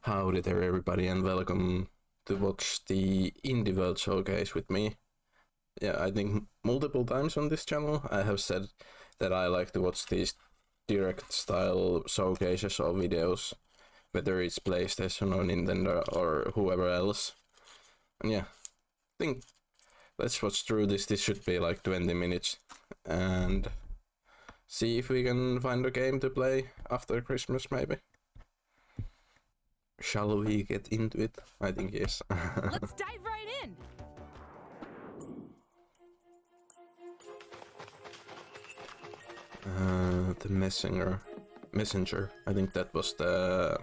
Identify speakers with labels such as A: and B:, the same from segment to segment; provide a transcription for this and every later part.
A: Howdy there, everybody, and welcome to watch the Indie World Showcase with me. Yeah, I think multiple times on this channel I have said that I like to watch these direct style showcases or videos, whether it's PlayStation or Nintendo or whoever else. And yeah, I think let's watch through this. This should be like 20 minutes and see if we can find a game to play after Christmas, maybe. Shall we get into it? I think yes.
B: Let's dive right in!
A: The Messenger. I think that was the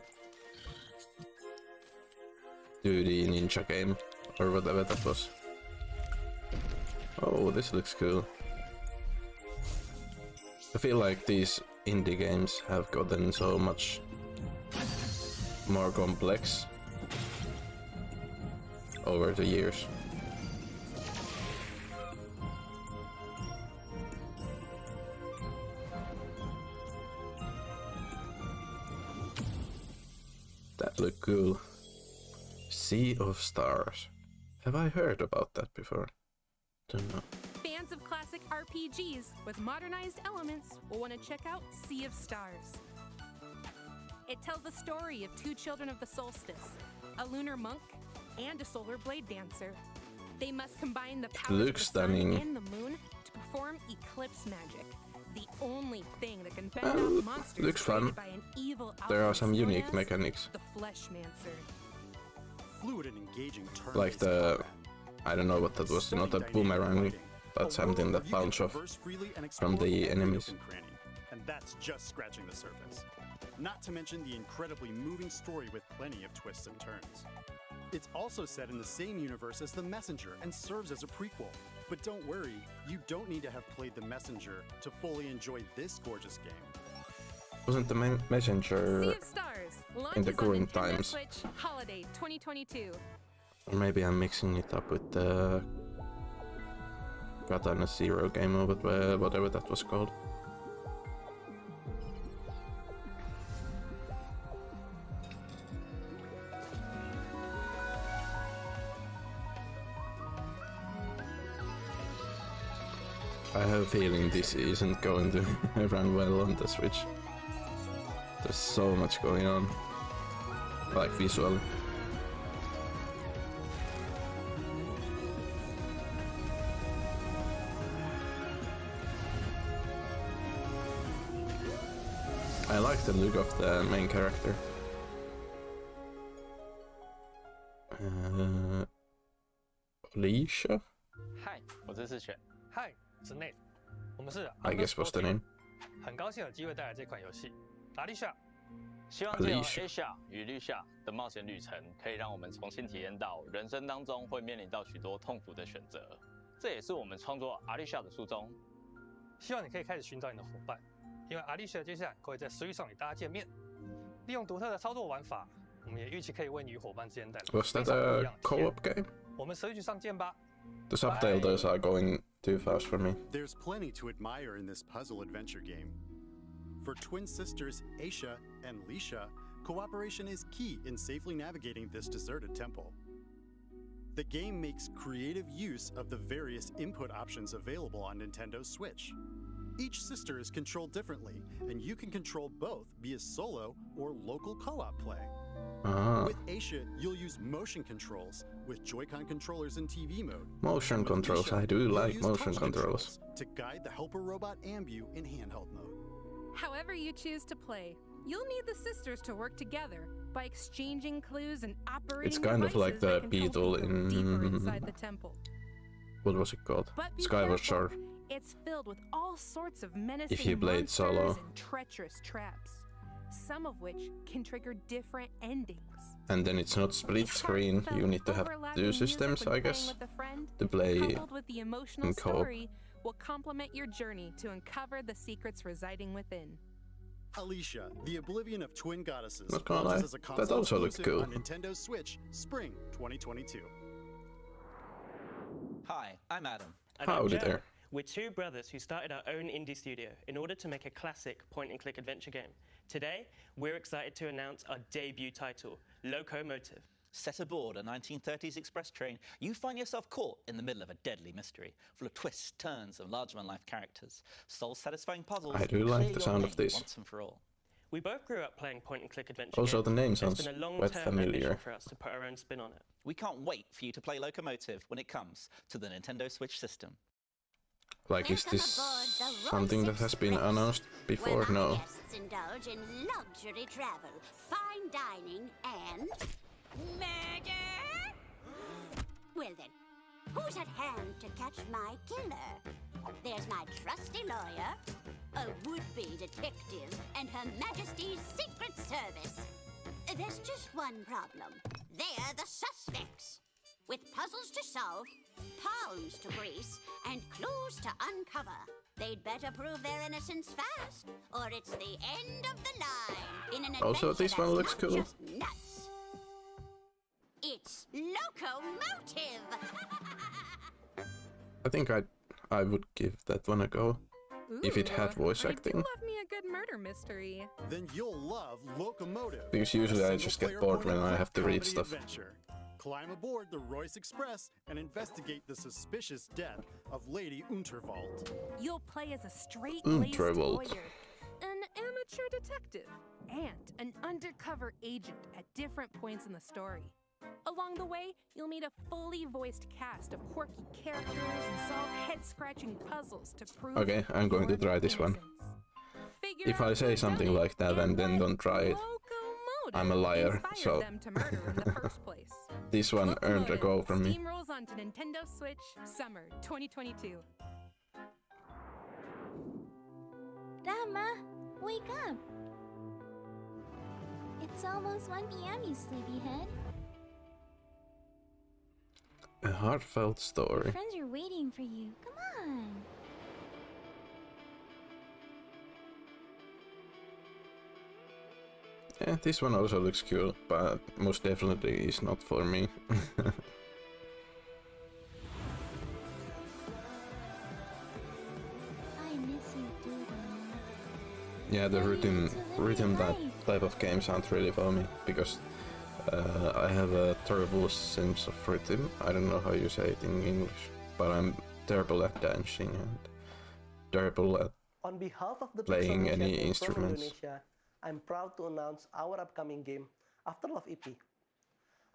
A: 2D ninja game, or whatever that was. Oh, this looks cool. I feel like these indie games have gotten so much more complex over the years. That looked cool. Sea of Stars. Have I heard about that before? Don't know.
B: Fans of classic RPGs with modernized elements will want to check out Sea of Stars. It tells the story of two children of the solstice, a lunar monk and a solar blade dancer. They must combine the powers of the sun and the moon to perform eclipse magic, the only thing that can fend off monsters
A: looks
B: created
A: fun.
B: by an evil
A: There are some
B: alchemist known
A: unique
B: as
A: mechanics.
B: the Fleshmancer.
C: Fluid and engaging turn
A: Like the... I don't know what that was, not a boomerang, but something that bounced off from the enemies.
C: And that's just scratching the surface. Not to mention the incredibly moving story with plenty of twists and turns. It's also set in the same universe as The Messenger and serves as a prequel. But don't worry, you don't need to have played The Messenger to fully enjoy this gorgeous game.
A: Wasn't the Messenger
B: Sea of Stars
A: in the
B: launches
A: current
B: on Nintendo
A: times?
B: Switch Holiday 2022.
A: Or maybe I'm mixing it up with the Katana Zero game or whatever that was called. I have a feeling this isn't going to run well on the Switch. There's so much going on, like visual. I like the look of the main character. Alicia?
D: Hi，我是世璇。
E: 嗨，我是 Nate，我们是
A: I guess was the name.
E: 很高兴有机会带来这款游戏。阿丽莎，
D: 希望借由 Asia 与 Lucia 的冒险旅程，可以让我们重新体验到人生当中会面临到许多痛苦的选择。这也是我们创作阿丽莎的初衷。
E: 希望你可以开始寻找你的伙伴，因为阿丽莎接下来会在Switch上与大家见面。利用独特的操作玩法，我们也预期可以为你与伙伴之间带来
A: Was
E: 非
A: that
E: 常不一
A: a
E: 样的体验。
A: co-op game?
E: 我们Switch上见吧。
A: The subtitles are going too fast for me.
C: There's plenty to admire in this puzzle adventure game. For twin sisters Aisha and Lisha, cooperation is key in safely navigating this deserted temple. The game makes creative use of the various input options available on Nintendo Switch. Each sister is controlled differently, and you can control both via solo or local co-op play. With Aisha, you'll use motion controls with Joy-Con controllers in TV mode.
A: Motion
C: With
A: controls,
C: Lisha,
A: I do
C: you'll
A: like
C: use
A: motion
C: touch
A: controls.
C: to guide the helper robot Ambu in handheld mode.
B: However you choose to play, you'll need the sisters to work together by exchanging clues and operating
A: It's kind of like
B: devices
A: the
B: that can help
A: beetle
B: you go deeper
A: in...
B: inside the temple.
A: What was it called?
B: But be
A: Skyward
B: careful.
A: Sword.
B: It's filled with all sorts of menacing
A: If you played
B: monsters
A: solo.
B: and treacherous traps, some of which can trigger different endings.
A: And then it's not split screen, you need to have two systems, I guess, to play
B: coupled with the emotional
A: in co-op.
B: story will complement your journey to uncover the secrets residing within.
C: Alicia, the Oblivion of Twin Goddesses,
A: Not gonna
C: launches
A: lie,
C: as a
A: that
C: console
A: also looked
C: exclusive
A: cool.
C: on Nintendo Switch, spring 2022.
F: Hi, I'm Adam.
G: And I'm
A: Howdy
G: Jack.
A: there.
G: We're two brothers who started our own indie studio in order to make a classic point-and-click adventure game. Today, we're excited to announce our debut title, Locomotive.
F: Set aboard a 1930s express train, you find yourself caught in the middle of a deadly mystery, full of twists, turns, and larger-than-life characters. Soul-satisfying puzzles.
A: I do like
F: clear
A: the
F: your
A: sound of
F: name
A: this.
F: Once and for all.
G: We both grew up playing point-and-click adventure
A: Also,
G: games.
A: the name
G: It's
A: sounds
G: been a
A: quite
G: long-term ambition
A: familiar.
G: for us to put our own spin on it.
F: We can't wait for you to play Locomotive when it comes to the Nintendo Switch system.
A: Like, is this
H: Welcome aboard the
A: something that
H: Rolls
A: has been
H: Express,
A: announced before?
H: where our
A: No.
H: guests indulge in luxury travel, fine dining, and murder. Well then, who's at hand to catch my killer? There's my trusty lawyer, a would-be detective, and Her Majesty's Secret Service. There's just one problem. They're the suspects. With puzzles to solve, palms to grease, and clues to uncover. They'd better prove their innocence fast, or it's the end of the line. In an
A: Also,
H: adventure
A: this one
H: that's
A: looks
H: not
A: cool.
H: just nuts. It's Locomotive!
A: I think I would give that one a go. If it had voice
B: I
A: acting.
B: do love me a good murder mystery.
C: Then you'll love Locomotive.
A: Because usually
C: a
A: I just get
C: single-player
A: bored when I
C: point-and-click
A: have to read
C: comedy
A: stuff.
C: adventure. Climb aboard the Royce Express and investigate the suspicious death of Lady Unterwald.
B: You'll play as a straight-laced
A: Unterwald.
B: lawyer, an amateur detective, and an undercover agent at different points in the story. Along the way, you'll meet a fully voiced cast of quirky characters and solve head-scratching puzzles to prove
A: Okay, I'm going to
B: your
A: try this one.
B: innocence. Figure
A: If I
B: out
A: say
B: who's
A: something
B: done it
A: like that and then
B: what
A: don't try it,
B: locomotive
A: I'm a liar,
B: inspired
A: so-
B: them to murder in the first place.
A: This one earned a go
B: Locomotive
A: from me.
B: steamrolls onto Nintendo Switch summer 2022.
I: Rama, wake up! It's almost 1 p.m., you sleepyhead.
A: A heartfelt story.
I: Friends are waiting for you. Come on!
A: Yeah, this one also looks cool, but most definitely is not for me.
I: I miss you too, Rama.
A: Yeah, the rhythm type of games aren't really for me, because I have a terrible sense of rhythm. I don't know how you say it in English, but I'm terrible at dancing and terrible at
J: On behalf of the
A: playing
J: Pixel
A: any
J: Initiative from
A: instruments.
J: Indonesia, I'm proud to announce our upcoming game, Afterlove EP.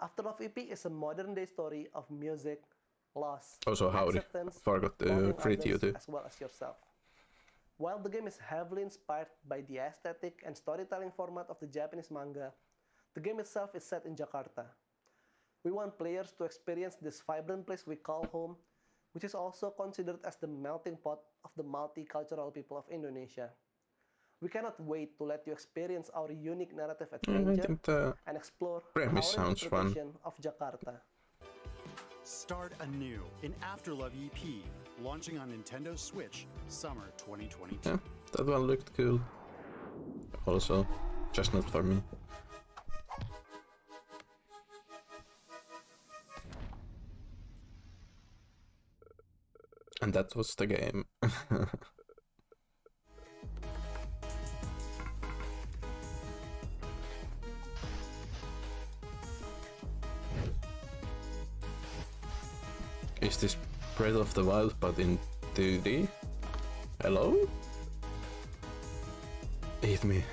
J: Afterlove EP is a modern-day story of music, loss,
A: Also, howdy.
J: acceptance,
A: Forgot to
J: loving
A: greet you
J: others
A: too.
J: as well as yourself. While the game is heavily inspired by the aesthetic and storytelling format of the Japanese manga, the game itself is set in Jakarta. We want players to experience this vibrant place we call home, which is also considered as the melting pot of the multicultural people of Indonesia. We cannot wait to let you experience our unique narrative
A: I
J: adventure
A: think the
J: and explore
A: premise
J: our
A: sounds fun.
J: interpretation of Jakarta.
C: Start anew in Afterlove EP, launching on Nintendo Switch summer 2022.
A: yeah, that one looked cool. Also, just not for me. And that was the game. Is this Breath of the Wild but in 2D? Hello? Eat me.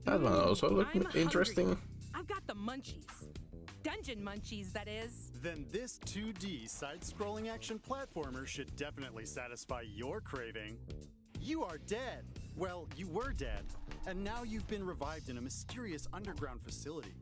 A: That one also looked
B: I'm
A: interesting.
B: hungry. I've got the munchies. Dungeon munchies, that is.
C: Then this 2D side-scrolling action platformer should definitely satisfy your craving. You are dead. Well, you were dead, and now you've been revived in a mysterious underground facility.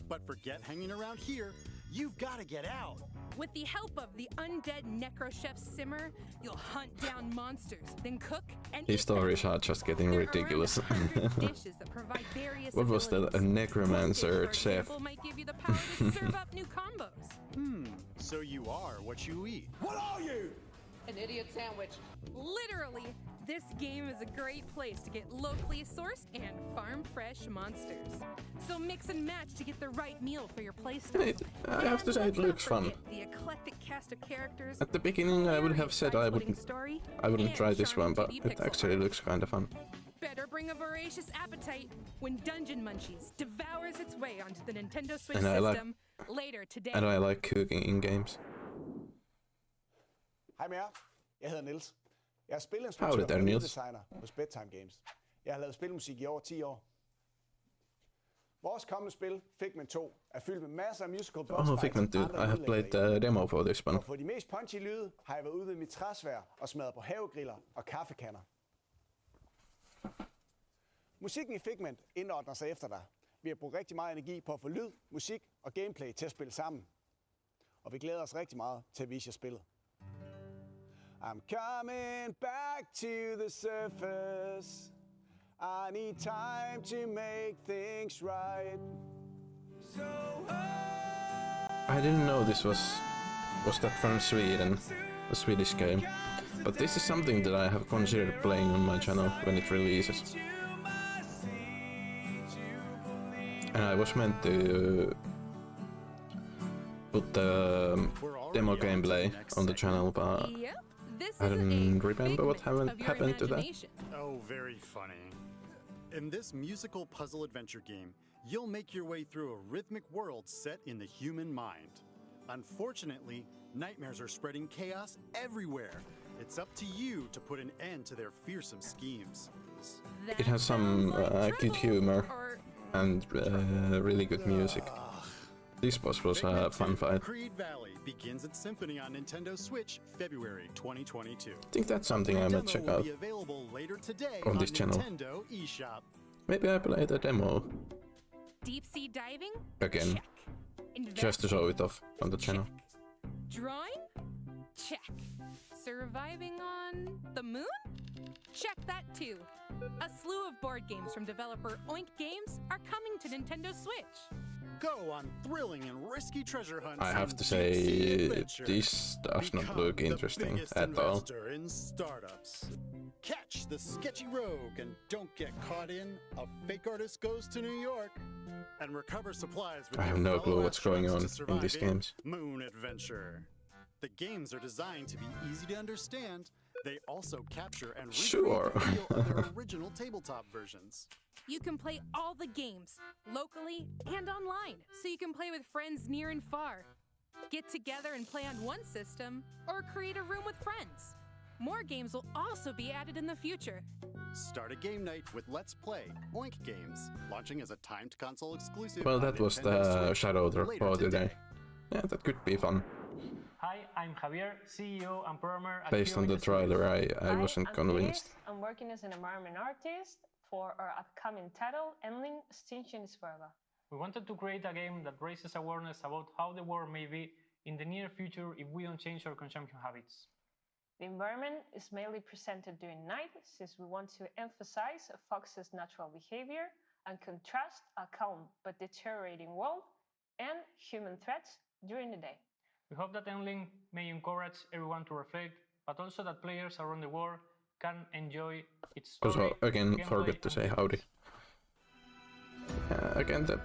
C: But forget hanging around here. You've got to get out.
B: With the help of the undead necrochef Simmer, you'll hunt down monsters, then cook and
A: These
B: eat them.
A: stories are just getting
B: There are
A: ridiculous.
B: around 100 dishes that provide various
A: What was that? A
B: abilities.
A: necromancer
B: One dish, for
A: chef?
B: example, might give you the power to serve up new combos.
C: So you are what you eat.
K: An idiot sandwich.
B: Literally, This game is a great place to get locally sourced and farm fresh monsters. So mix and match to get the right meal for your playstyle.
A: I have to say it looks fun.
B: The eclectic cast of characters.
A: At the beginning I would have said I wouldn't try this one, but it actually looks kind of fun.
B: Better bring a voracious appetite when Dungeon Munchies devours its way onto the Nintendo Switch
A: And
B: system later today.
A: And I like cooking in games.
K: Hej med jer. Jeg hedder Niels. Jeg er
A: Howdy
K: spilinstruktør
A: there,
K: og
A: Niels.
K: designer hos Bedtime Games. Jeg har lavet spilmusik i over 10 år. Vores kommende spil, Figment 2, er fyldt med masser af musical boss fights.
A: Figment 2. I have played the demo for this one.
K: Og for de mest punchy lyde har jeg været ude ved mit træsvær og smadret på havegriller og kaffekanner. Musikken i Figment indordner sig efter dig. Vi har brugt rigtig meget energi på at få lyd, musik og gameplay til at spille sammen. Og vi glæder os rigtig meget til at vise jer spillet. I'm coming back to the surface. I need time to make things right.
A: I didn't know this was that from Sweden, a Swedish game. But this is something that I have considered playing on my channel when it releases. And I was meant to put the demo gameplay on the channel, but I don't remember what happened to that.
C: Oh, very funny. In this musical puzzle adventure game, you'll make your way through a rhythmic world set in the human mind. Unfortunately, nightmares are spreading chaos everywhere. It's up to you to put an end to their fearsome schemes.
A: It has some good humor and really good music. This boss was a fun fight.
C: Creed Valley begins its symphony on Nintendo Switch February 2022.
A: I think that's something I might check out on this channel.
C: Nintendo eShop.
A: Maybe I play the demo
B: Deep sea diving?
A: again, just to show it off on the channel.
B: Drawing? Check. Surviving on the moon? Check that too. A slew of board games from developer Oink Games are coming to Nintendo Switch.
C: Go on thrilling and risky treasure hunts.
A: I have to say, this does not look interesting at all.
C: In startups. Catch the sketchy rogue and don't get caught in A Fake Artist Goes to New York. And recover supplies with
A: I have
C: your
A: no clue
C: fellow
A: what's going
C: astronauts
A: on
C: to
A: in
C: survive
A: these games.
C: Moon Adventure. The games are designed to be easy to understand. They also capture and recreate the feel of their original tabletop versions.
B: You can play all the games, locally and online, so you can play with friends near and far. Get together and play on one system, or create a room with friends. More games will also be added in the future.
C: Start a game night with Let's Play Oink Games, launching as a timed console exclusive.
A: Well,
C: on
A: that was
C: Nintendo
A: the
C: Switch
A: Shadow
C: later
A: Drop
C: today.
A: today. Yeah, that could be fun.
L: Hi, I'm Javier, CEO and programmer at
A: Based on the trailer, I wasn't
M: I'm
A: convinced.
M: Iris. I'm working as an environment artist for our upcoming title, Endling Extinction is Forever.
L: We wanted to create a game that raises awareness about how the world may be in the near future if we don't change our consumption habits.
M: The environment is mainly presented during night, since we want to emphasize a fox's natural behavior and contrast a calm but deteriorating world and human threats during the day.
L: We hope that Endling may encourage everyone to reflect, but also that players around the world can enjoy its story.
A: Also, again,
L: gameplay,
A: forgot to say howdy. Again, the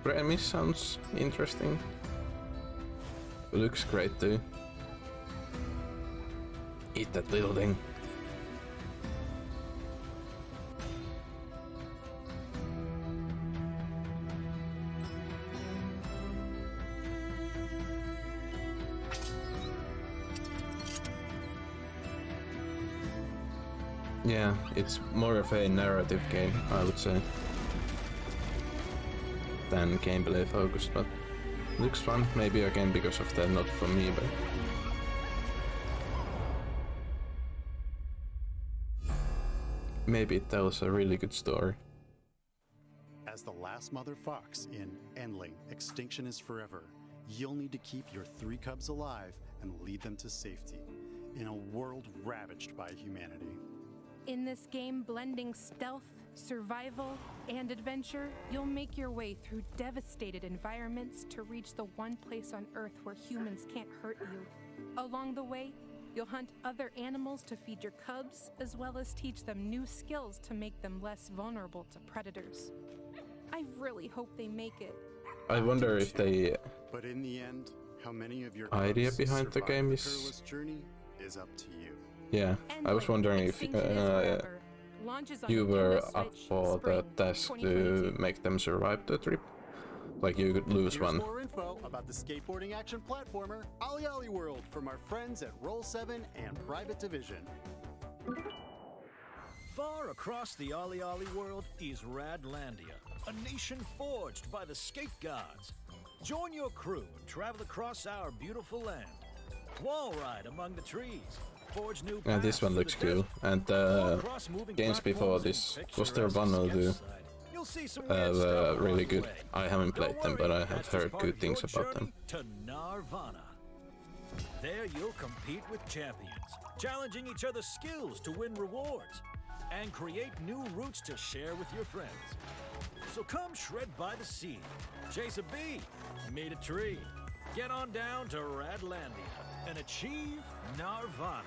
A: premise sounds interesting. Looks great too. Eat that little thing. Yeah, it's more of a narrative game, I would say, than gameplay focused, but looks fun. Maybe again because of the not for me, but maybe it tells a really good story.
C: As the last mother fox in Endling Extinction is Forever, you'll need to keep your 3 cubs alive and lead them to safety in a world ravaged by humanity.
B: In this game blending stealth, survival, and adventure, you'll make your way through devastated environments to reach the one place on Earth where humans can't hurt you. Along the way, You'll hunt other animals to feed your cubs, as well as teach them new skills to make them less vulnerable to predators. I really hope they make it.
A: I wonder if the
C: But in the end, how many of your
A: idea
C: cubs
A: behind the
C: survive
A: game
C: the
A: is...
C: perilous journey is up to you.
A: Yeah, I was wondering if you were up for the task to make them survive the trip. Like you could lose
C: Here's
A: one.
C: more info about the skateboarding action platformer OlliOlli World from our friends at Roll7 and Private Division.
N: Far across the OlliOlli world is Radlandia, a nation forged by the skate gods. Join your crew and travel across our beautiful land. Wall ride among the trees. Forge new
A: Yeah, this one looks cool. And games before this, was there one or two? Really good. I haven't played them, but I have heard good things about them.
N: To Narvana. There you'll compete with champions, challenging each other's skills to win rewards, and create new routes to share with your friends. So come shred by the sea, chase a bee, meet a tree, get on down to Radlandia, and achieve Narvana.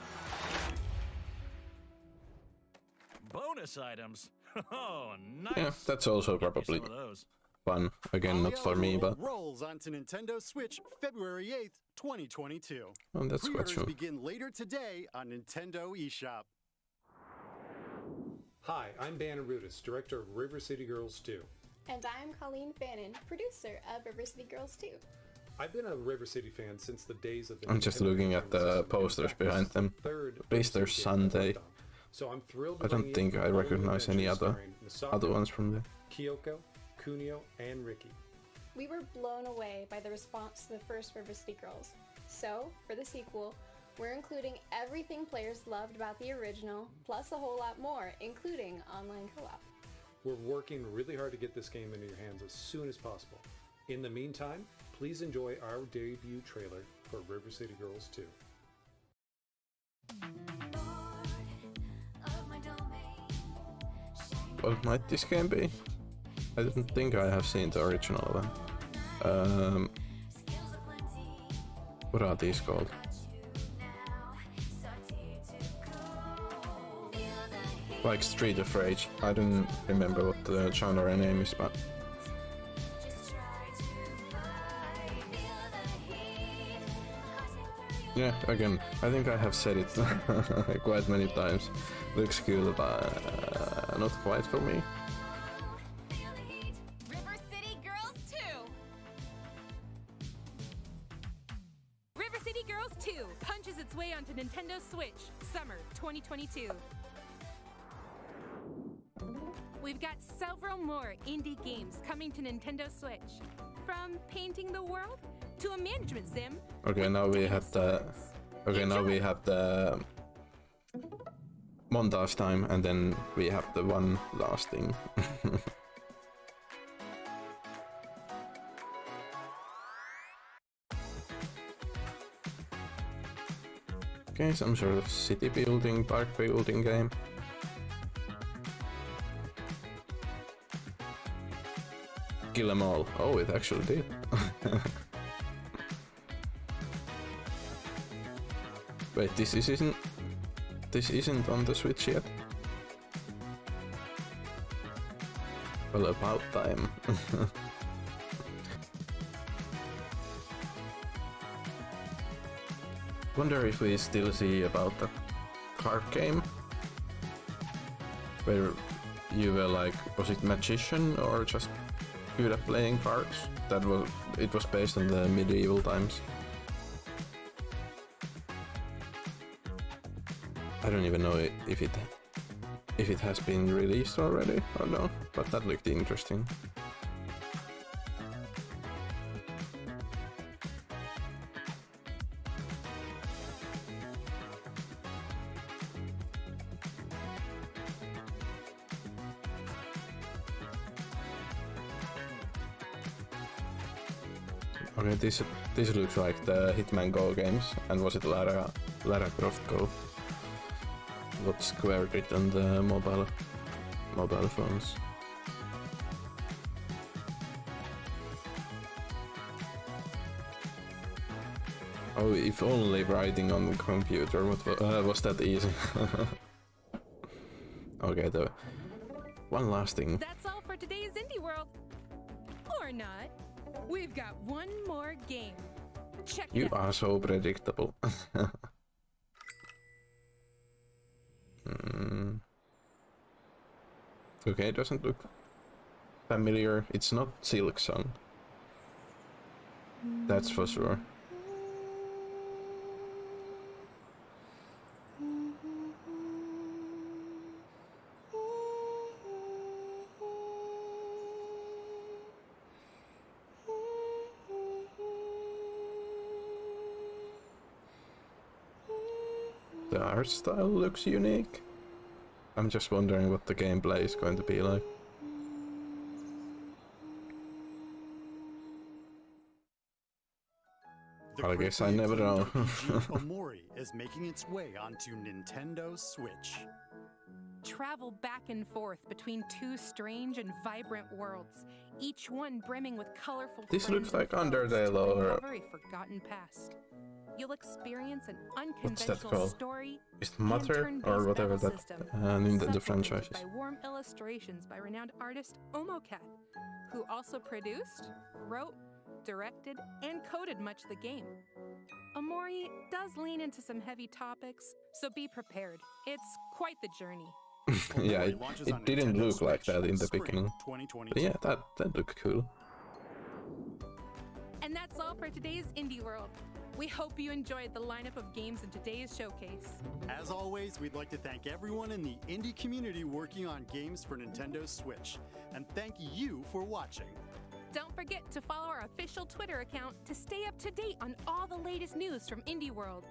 N: Bonus items. Oh, nice.
A: Yeah, that's also probably fun. Again, not for me, but
C: rolls onto Nintendo Switch February 8th, 2022.
A: Oh, that's quite
C: Pre-orders
A: true.
C: begin later today on Nintendo eShop.
O: Hi, I'm Bannon Rudis, director of River City Girls 2.
P: And I'm Colleen Fannin, producer of River City Girls 2.
O: I've been a River City fan since the days of the
A: I'm just looking at the posters behind them. Released their Sunday.
O: So I'm thrilled.
A: I don't think I recognize any other ones from there.
O: Kyoko, Kunio, and Ricky.
P: We were blown away by the response to the first River City Girls. So, for the sequel, we're including everything players loved about the original, plus a whole lot more, including online co-op.
O: We're working really hard to get this game into your hands as soon as possible. In the meantime, please enjoy our debut trailer for River City Girls 2.
A: What might this game be? I don't think I have seen the original one. What are these called? Like Street of Rage. I don't remember what the genre name is, but yeah, again, I think I have said it quite many times. Looks cool, but not quite for me.
B: River City Girls 2! River City Girls 2 punches its way onto Nintendo Switch, summer 2022. We've got several more indie games coming to Nintendo Switch. From painting the world to a management sim.
A: Okay, now we have the montage time, and then we have the one last thing. Okay, some sort of city building, park building game. Kill them all. Oh, it actually did. Wait, this isn't on the Switch yet? Well, about time. Wonder if we still see about that card game where you were like, was it magician or just good at playing cards? It was based on the medieval times. I don't even know if it has been released already or no, but that looked interesting. Okay, this looks like the Hitman Go games, and was it Lara Croft Go? What Square did on the mobile phones. Oh, if only writing on the computer was that easy. Okay, the one last thing.
B: That's all for today's Indie World. Or not. We've got one more game. Check
A: You
B: it out.
A: are so predictable. Okay, it doesn't look familiar. It's not Silk Song. That's for sure. The art style looks unique. I'm just wondering what the gameplay is going to be like. I guess I never know.
C: Omori is making its way onto Nintendo Switch.
B: Travel back and forth between two strange and vibrant worlds, each one brimming with colorful
A: This
B: friends
A: looks like
B: and foes
A: Undertale
B: to
A: or
B: uncover a forgotten past. You'll experience an
A: what's that
B: unconventional
A: called?
B: story
A: Is it
B: and
A: Mother
B: turn-based
A: or whatever
B: battle
A: that
B: system,
A: Nintendo
B: supplemented
A: franchise is?
B: by warm illustrations by renowned artist Omocat, who also produced, wrote, directed, and coded much of the game. Omori does lean into some heavy topics, so be prepared. It's quite the journey.
A: Yeah, it didn't look like that in the beginning. But yeah, that looked cool.
B: And that's all for today's Indie World. We hope you enjoyed the lineup of games in today's showcase.
C: As always, we'd like to thank everyone in the indie community working on games for Nintendo Switch. And thank you for watching.
B: Don't forget to follow our official Twitter account to stay up to date on all the latest news from Indie World.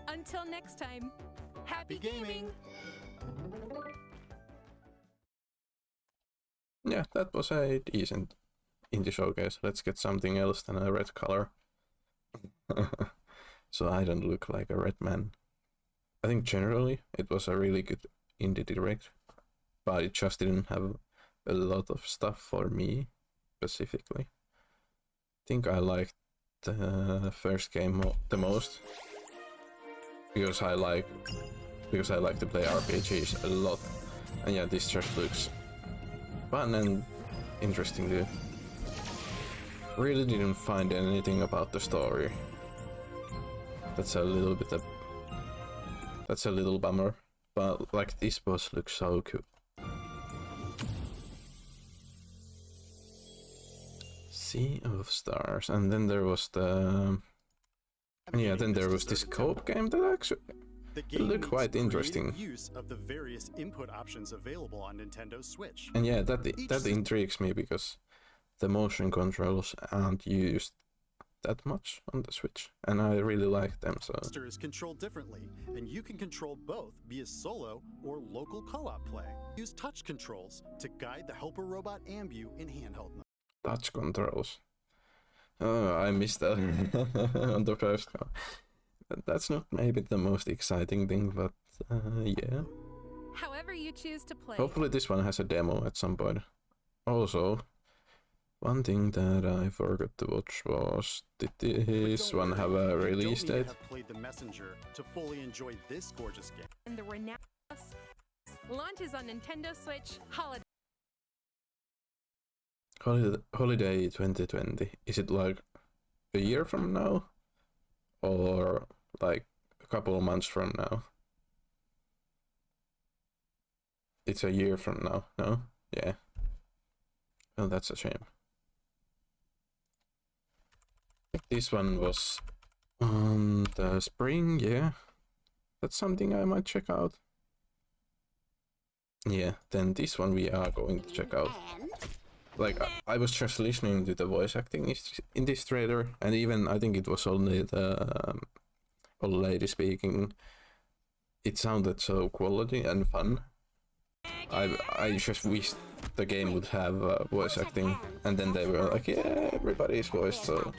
B: Until next time, happy gaming!
A: Yeah, that was a decent indie showcase. Let's get something else than a red color. So I don't look like a red man. I think generally it was a really good indie direct, but it just didn't have a lot of stuff for me specifically. I think I liked the first game the most because I like to play RPGs a lot, and yeah, this just looks fun and interesting too. Really didn't find anything about the story. That's a little bummer, but like this boss looks so cool. Sea of Stars, and then there was this co-op game that actually looked quite interesting.
C: Use of the various input options available on Nintendo Switch.
A: And yeah, that intrigues me because the motion controls aren't used that much on the Switch, and I really like them. So
C: Is controlled differently, and you can control both via solo or local co-op play. Use touch controls to guide the helper robot Ambu in handheld mode.
A: touch controls. Oh, I missed that on the first one. That's not maybe the most exciting thing, but yeah.
B: However you choose to play.
A: Hopefully this one has a demo at some point. Also, one thing that I forgot to watch was, did this one have a release date?
C: Have played the Messenger to fully enjoy this gorgeous game.
B: And the renowned launches on Nintendo Switch Holiday.
A: Holiday 2020. Is it like a year from now? Or like a couple of months from now? It's a year from now, no? Yeah. Oh, that's a shame. This one was on the spring, yeah. That's something I might check out. Yeah, then this one we are going to check out. Like, I was just listening to the voice acting in this trailer, and even I think it was only the old lady speaking. It sounded so quality and fun. I just wish the game would have voice acting, and then they were like, yeah, everybody's voiced, so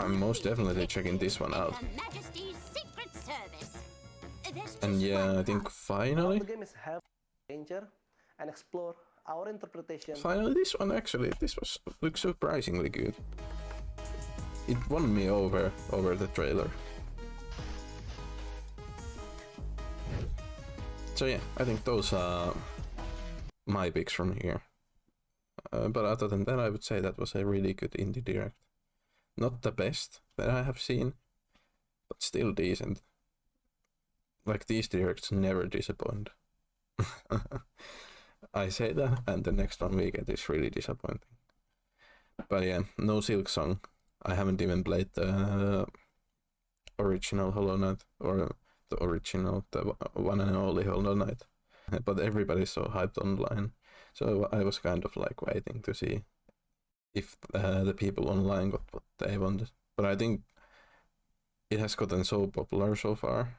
A: I'm most definitely checking this one out. And yeah, I think finally,
J: The game is have danger and explore our interpretation.
A: finally this one looks surprisingly good. it won me over the trailer. So yeah, I think those are my picks from here. But other than that, I would say that was a really good indie direct. Not the best that I have seen, but still decent. Like, these directs never disappoint. I say that, and the next one we get is really disappointing. But yeah, no Silksong. I haven't even played the original Hollow Knight, or the one and only Hollow Knight. But everybody's so hyped online, so I was kind of like waiting to see if the people online got what they wanted. But I think it has gotten so popular so far.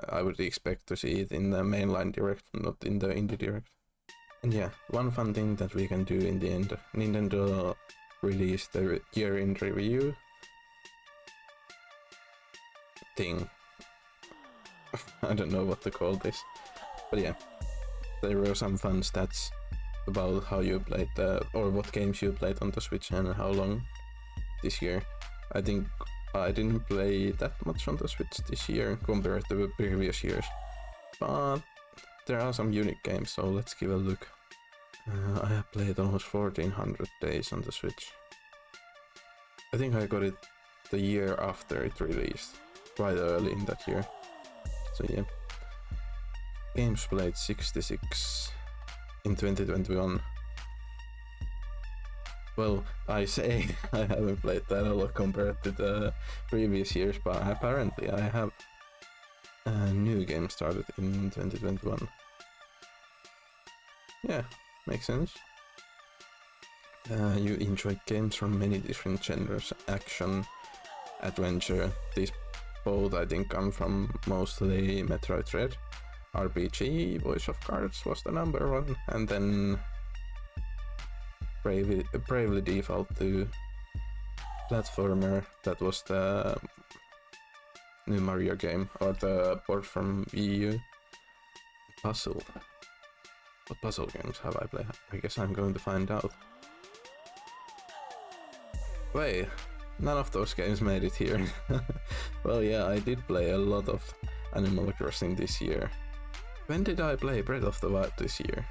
A: I would expect to see it in the mainline direct, not in the indie direct. And yeah, one fun thing that we can do in the end, Nintendo released the year-in review thing. I don't know what to call this, but yeah, there were some fun stats about how you played or what games you played on the Switch and how long this year. I think I didn't play that much on the Switch this year compared to the previous years, but there are some unique games, so let's give a look. I have played almost 1400 days on the Switch. I think I got it the year after it released, quite early in that year. So yeah, games played 66 in 2021. Well, I say I haven't played that a lot compared to the previous years, but apparently I have. A new game started in 2021. Yeah, makes sense. You enjoy games from many different genres: action, adventure. These both, I think, come from mostly Metroid Dread. RPG, Voice of Cards was the number one, and then Bravely Default 2, platformer, that was the new Mario game, or the port from Wii U. Puzzle. What puzzle games have I played? I guess I'm going to find out. Wait, none of those games made it here. Well, yeah, I did play a lot of Animal Crossing this year. When did I play Breath of the Wild this year?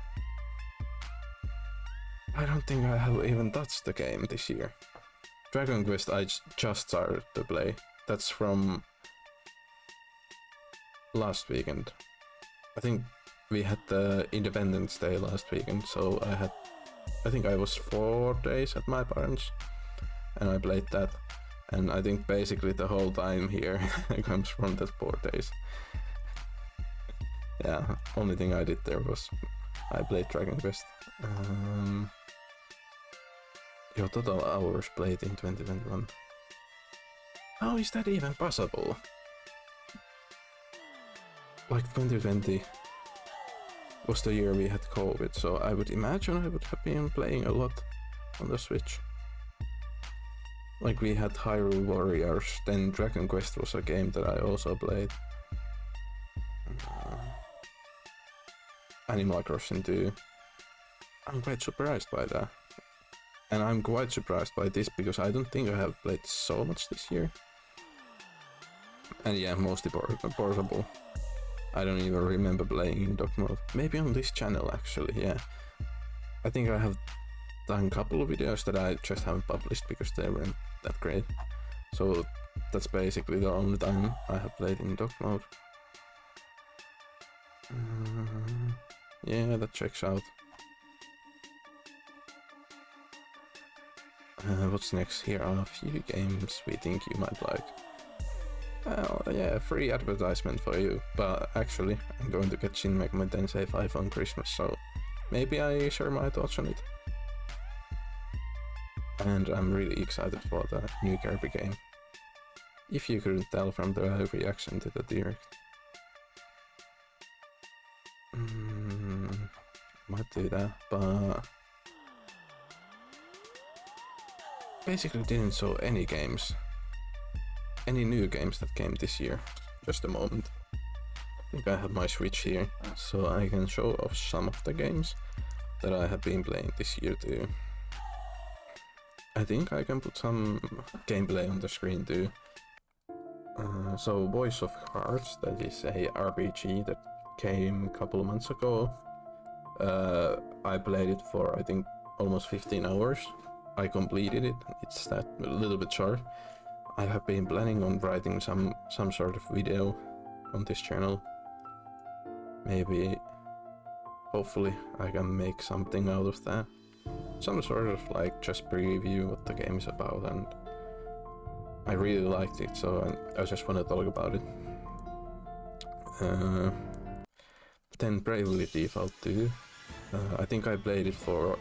A: I don't think I have even touched the game this year. Dragon Quest I just started to play. That's from last weekend. I think we had the Independence Day last weekend, so I think I was 4 days at my parents, and I played that, and I think basically the whole time here comes from that 4 days. Yeah, only thing I did there was I played Dragon Quest. Your total hours played in 2021. How is that even possible? Like 2020 was the year we had COVID, so I would imagine I would have been playing a lot on the Switch. Like, we had Hyrule Warriors, then Dragon Quest was a game that I also played. Animal Crossing 2. I'm quite surprised by that. And I'm quite surprised by this because I don't think I have played so much this year. And yeah, mostly portable. I don't even remember playing in dock mode. Maybe on this channel actually, yeah. I think I have done a couple of videos that I just haven't published because they weren't that great. So that's basically the only time I have played in dock mode. Yeah, that checks out. What's next? Here are a few games we think you might like. Well, yeah, free advertisement for you, but actually I'm going to get Shin Megami Tensei 5 on Christmas, so maybe I share my thoughts on it. And I'm really excited for the new Kirby game. If you couldn't tell from the reaction to the direct. Might do that, but basically didn't show any games. Any new games that came this year. Just a moment. I think I have my Switch here, so I can show off some of the games that I have been playing this year too. I think I can put some gameplay on the screen too. So Voice of Cards, that is a RPG that came a couple of months ago. I played it for I think almost 15 hours. I completed it. It's that a little bit short. I have been planning on writing some sort of video on this channel. Maybe, hopefully, I can make something out of that. Some sort of like just preview what the game is about, and I really liked it, so I just want to talk about it. Then Bravely Default 2. I think I played it for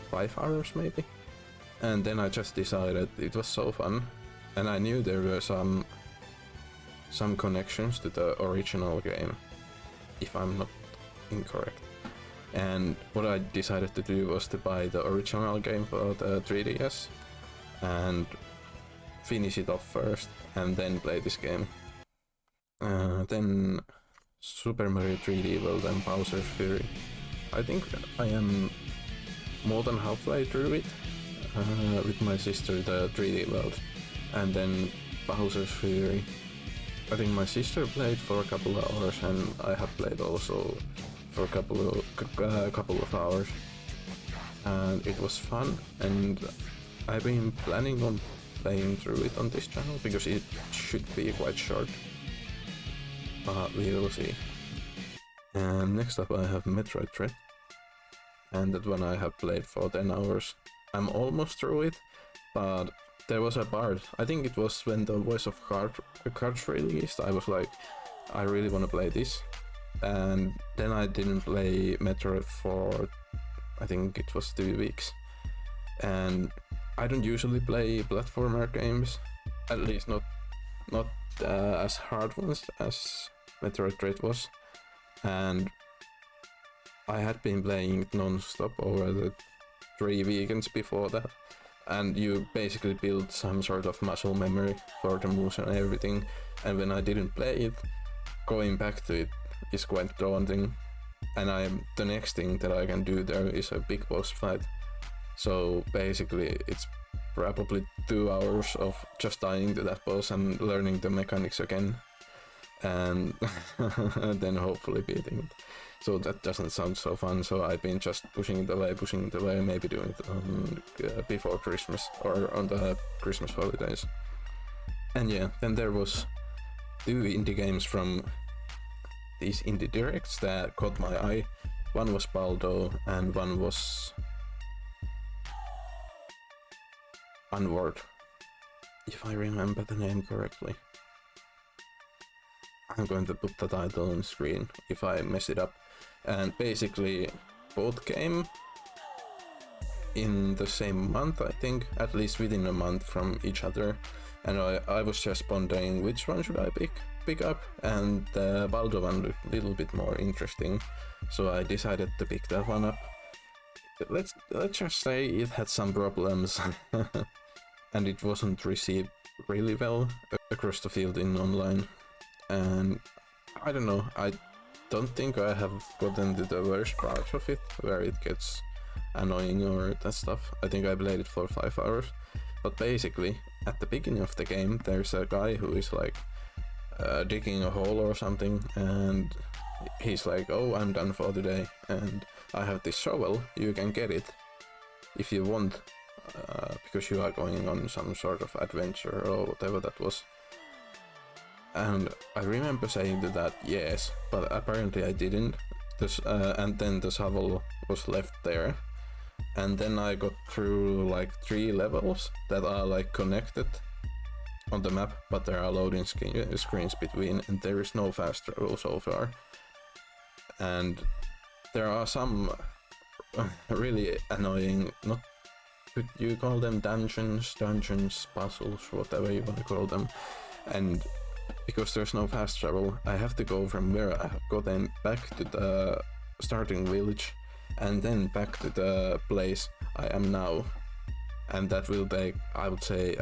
A: 5 hours maybe, and then I just decided it was so fun, and I knew there were some connections to the original game, if I'm not incorrect. And what I decided to do was to buy the original game for the 3DS and finish it off first and then play this game. Then Super Mario 3D World and Bowser's Fury. I think I am more than halfway through it with my sister, the 3D World, and then Bowser's Fury. I think my sister played for a couple of hours and I have played also for a couple of hours, and it was fun, and I've been planning on playing through it on this channel because it should be quite short, but we will see. And next up I have Metroid Dread, and that one I have played for 10 hours. I'm almost through it, but there was a part, I think it was when the Voice of Cards released, I was like, I really want to play this. And then I didn't play Metroid for, I think it was 2 weeks. And I don't usually play platformer games, at least not as hard ones as Metroid Dread was. And I had been playing it non-stop over the 3 weekends before that. And you basically build some sort of muscle memory for the moves and everything. And when I didn't play it, going back to it is quite daunting, and the next thing that I can do there is a big boss fight. So basically it's probably 2 hours of just dying to that boss and learning the mechanics again, and then hopefully beating it. So that doesn't sound so fun, so I've been just pushing it away, maybe doing it on, before Christmas or on the Christmas holidays. And yeah, then there was 2 indie games from these indie directs that caught my eye. One was Baldo and one was Onward, if I remember the name correctly. I'm going to put the title on screen if I mess it up. And basically both came in the same month, I think, at least within a month from each other. And I was just pondering which one should I pick up, and the Baldo one looked a little bit more interesting, so I decided to pick that one up. Let's just say it had some problems and it wasn't received really well across the field in online, and I don't know, I don't think I have gotten to the worst parts of it where it gets annoying or that stuff. I think I played it for 5 hours, but basically at the beginning of the game there's a guy who is like digging a hole or something, and he's like, oh, I'm done for today and I have this shovel, you can get it if you want, because you are going on some sort of adventure or whatever that was. And I remember saying to that yes, but apparently I didn't. And then the shovel was left there, and then I got through like 3 levels that are like connected on the map, but there are loading screens between, and there is no fast travel so far. And there are some really annoying, not, could you call them dungeons, puzzles, whatever you want to call them, and because there's no fast travel, I have to go from where I have gotten back to the starting village and then back to the place I am now, and that will take, I would say,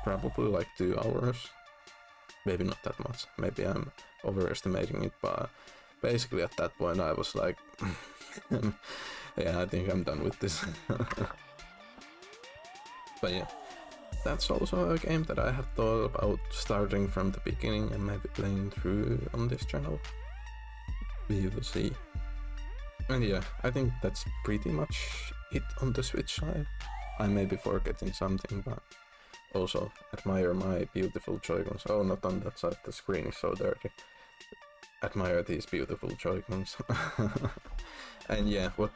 A: probably like 2 hours, maybe not that much, maybe I'm overestimating it, but basically at that point I was like, yeah, I think I'm done with this. But yeah, that's also a game that I have thought about starting from the beginning and maybe playing through on this channel. We will see. And yeah, I think that's pretty much it on the Switch side. I may be forgetting something, but also admire my beautiful Joy-Cons. Oh, not on that side, the screen is so dirty. Admire these beautiful Joy-Cons. And yeah, what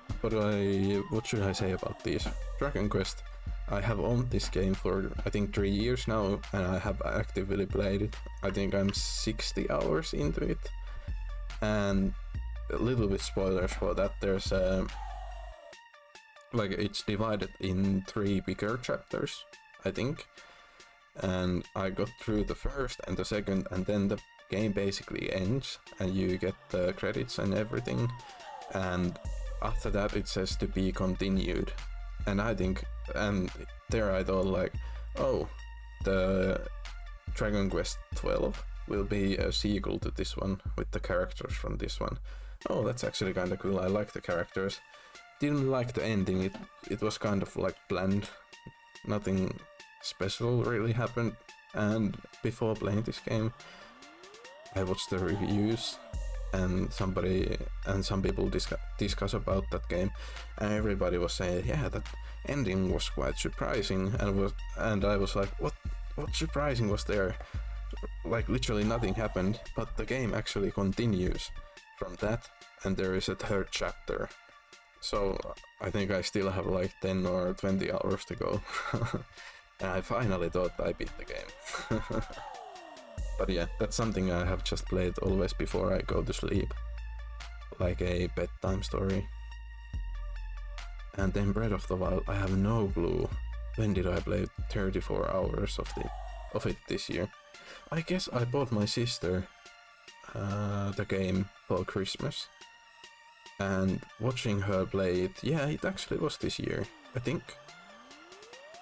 A: should I say about these? Dragon Quest. I have owned this game for I think 3 years now, and I have actively played it. I think I'm 60 hours into it, and a little bit spoilers for that. There's like it's divided in 3 bigger chapters, I think, and I got through the first and the second, and then the game basically ends and you get the credits and everything, and after that it says to be continued. And I think, and there I thought like, oh, the Dragon Quest 12 will be a sequel to this one with the characters from this one. Oh, that's actually kind of cool. I like the characters. Didn't like the ending. It was kind of like bland. Nothing special really happened. And before playing this game, I watched the reviews and some people discuss about that game, and everybody was saying, yeah, that ending was quite surprising, and I was like, what surprising was there? Like literally nothing happened, but the game actually continues from that, and there is a 3rd chapter. So I think I still have like 10 or 20 hours to go. And I finally thought I beat the game. But yeah, that's something I have just played always before I go to sleep, like a bedtime story. And then Breath of the Wild, I have no clue when did I play 34 hours of it this year. I guess I bought my sister the game for Christmas, and watching her play it, yeah, it actually was this year, I think.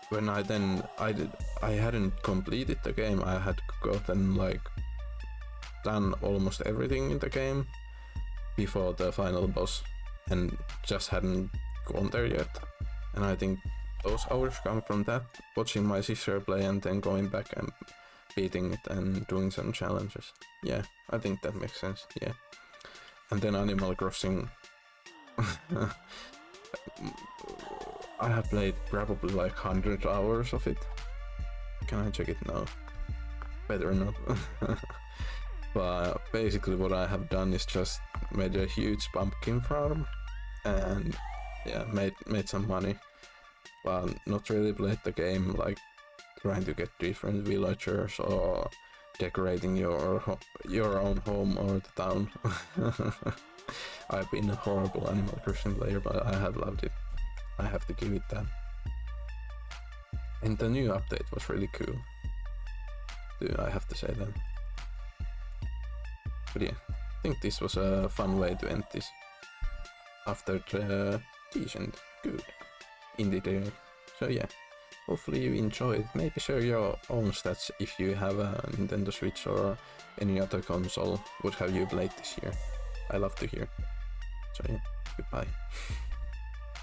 A: When I hadn't completed the game. I had gotten like done almost everything in the game before the final boss, and just hadn't gone there yet. And I think those hours come from that, watching my sister play and then going back and beating it and doing some challenges. Yeah, I think that makes sense. Yeah. And then Animal Crossing. I have played probably like 100 hours of it. Can I check it now? Better not. But basically what I have done is just made a huge pumpkin farm and yeah, made some money. But not really played the game, like trying to get different villagers or decorating your own home or the town. I've been a horrible Animal Crossing player, but I have loved it. I have to give it that. And the new update was really cool, I have to say that. But yeah, I think this was a fun way to end this after the decent, good indie day. So yeah, hopefully you enjoyed. Maybe share your own stats if you have a Nintendo Switch or any other console. What have you played this year? I love to hear. So yeah, goodbye.